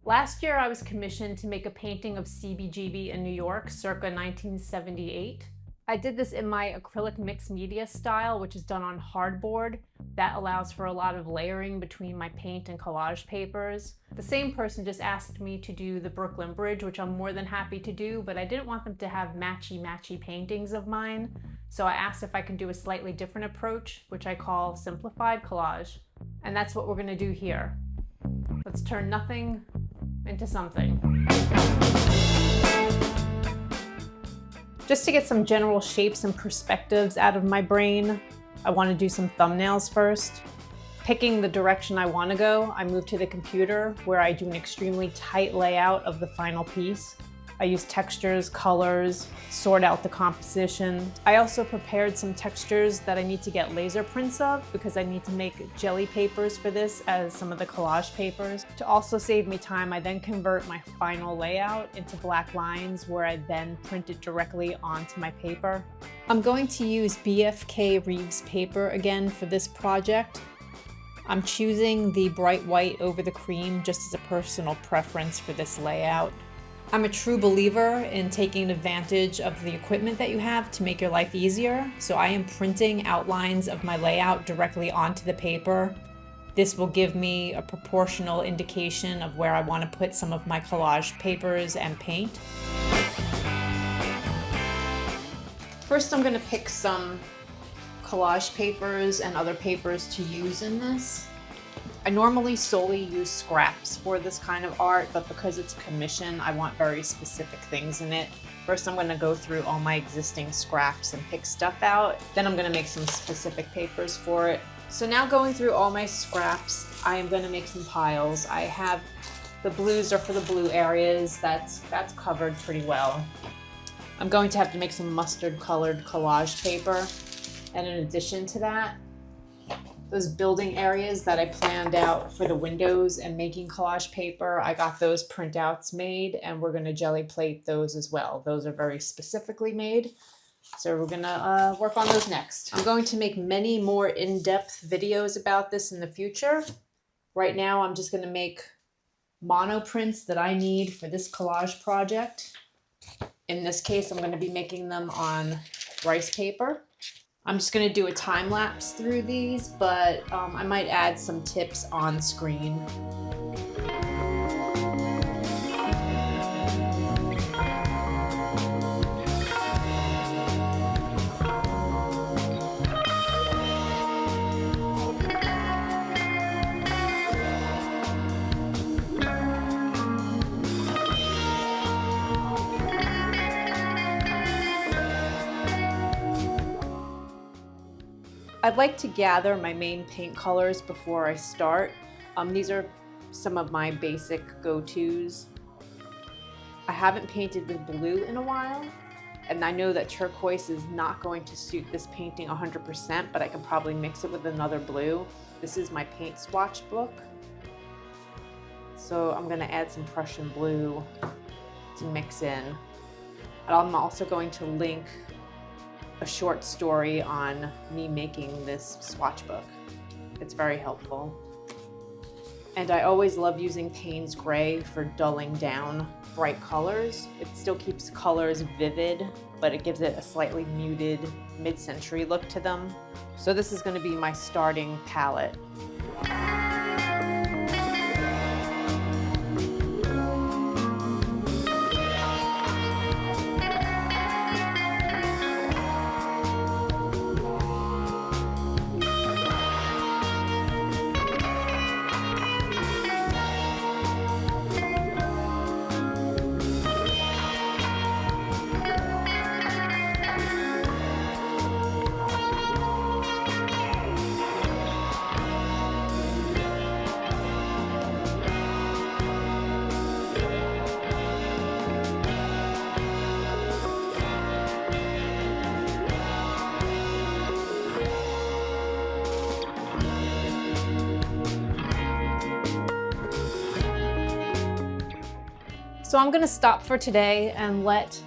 Last year I was commissioned to make a painting of CBGB in New York circa 1978. I did this in my acrylic mixed media style, which is done on hardboard. That allows for a lot of layering between my paint and collage papers. The same person just asked me to do the Brooklyn Bridge, which I'm more than happy to do, but I didn't want them to have matchy-matchy paintings of mine. So I asked if I can do a slightly different approach, which I call simplified collage. And that's what we're gonna do here. Let's turn nothing into something. Just to get some general shapes and perspectives out of my brain, I want to do some thumbnails first. Picking the direction I want to go, I move to the computer where I do an extremely tight layout of the final piece. I use textures, colors, sort out the composition. I also prepared some textures that I need to get laser prints of because I need to make Gelli papers for this as some of the collage papers. To also save me time, I then convert my final layout into black lines where I then print it directly onto my paper. I'm going to use BFK Rives Paper again for this project. I'm choosing the bright white over the cream just as a personal preference for this layout. I'm a true believer in taking advantage of the equipment that you have to make your life easier, so I am printing outlines of my layout directly onto the paper. This will give me a proportional indication of where I want to put some of my collage papers and paint. First, I'm going to pick some collage papers and other papers to use in this. I normally solely use scraps for this kind of art, but because it's commission, I want very specific things in it. First, I'm going to go through all my existing scraps and pick stuff out. Then I'm going to make some specific papers for it. So now going through all my scraps, I am going to make some piles. I have the blues are for the blue areas. That's covered pretty well. I'm going to have to make some mustard colored collage paper. And in addition to that, those building areas that I planned out for the windows and making collage paper, I got those printouts made and we're gonna Gelli plate those as well. Those are very specifically made. So we're gonna work on those next. I'm going to make many more in-depth videos about this in the future. Right now, I'm just gonna make mono prints that I need for this collage project. In this case, I'm gonna be making them on rice paper. I'm just going to do a time lapse through these, but I might add some tips on screen. I'd like to gather my main paint colors before I start. These are some of my basic go-tos. I haven't painted with blue in a while, and I know that turquoise is not going to suit this painting 100%, but I can probably mix it with another blue. This is my paint swatch book. So I'm gonna add some Prussian blue to mix in. And I'm also going to link a short story on me making this swatch book. It's very helpful. And I always love using Payne's Gray for dulling down bright colors. It still keeps colors vivid, but it gives it a slightly muted mid-century look to them. So this is going to be my starting palette. So I'm gonna stop for today and let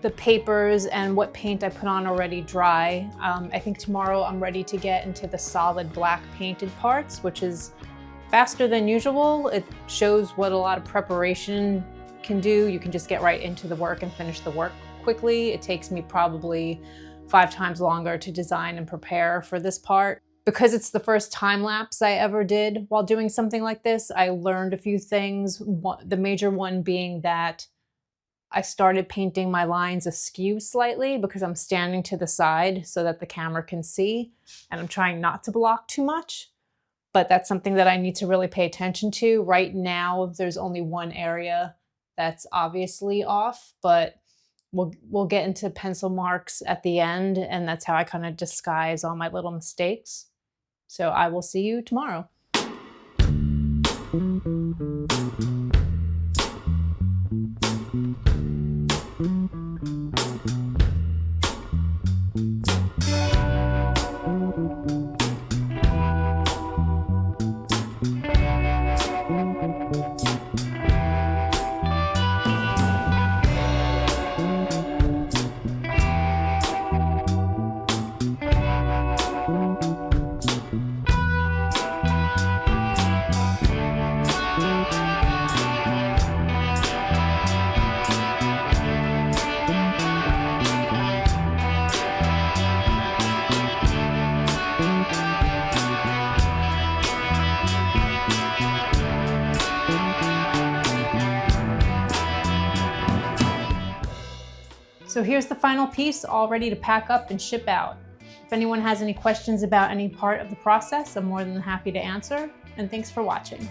the papers and what paint I put on already dry. I think tomorrow I'm ready to get into the solid black painted parts, which is faster than usual. It shows what a lot of preparation can do. You can just get right into the work and finish the work quickly. It takes me probably 5 times longer to design and prepare for this part. Because it's the first time lapse I ever did while doing something like this, I learned a few things. The major one being that I started painting my lines askew slightly because I'm standing to the side so that the camera can see, and I'm trying not to block too much. But that's something that I need to really pay attention to. Right now, there's only one area that's obviously off, but we'll get into pencil marks at the end, and that's how I kind of disguise all my little mistakes. So I will see you tomorrow. So here's the final piece, all ready to pack up and ship out. If anyone has any questions about any part of the process, I'm more than happy to answer, and thanks for watching.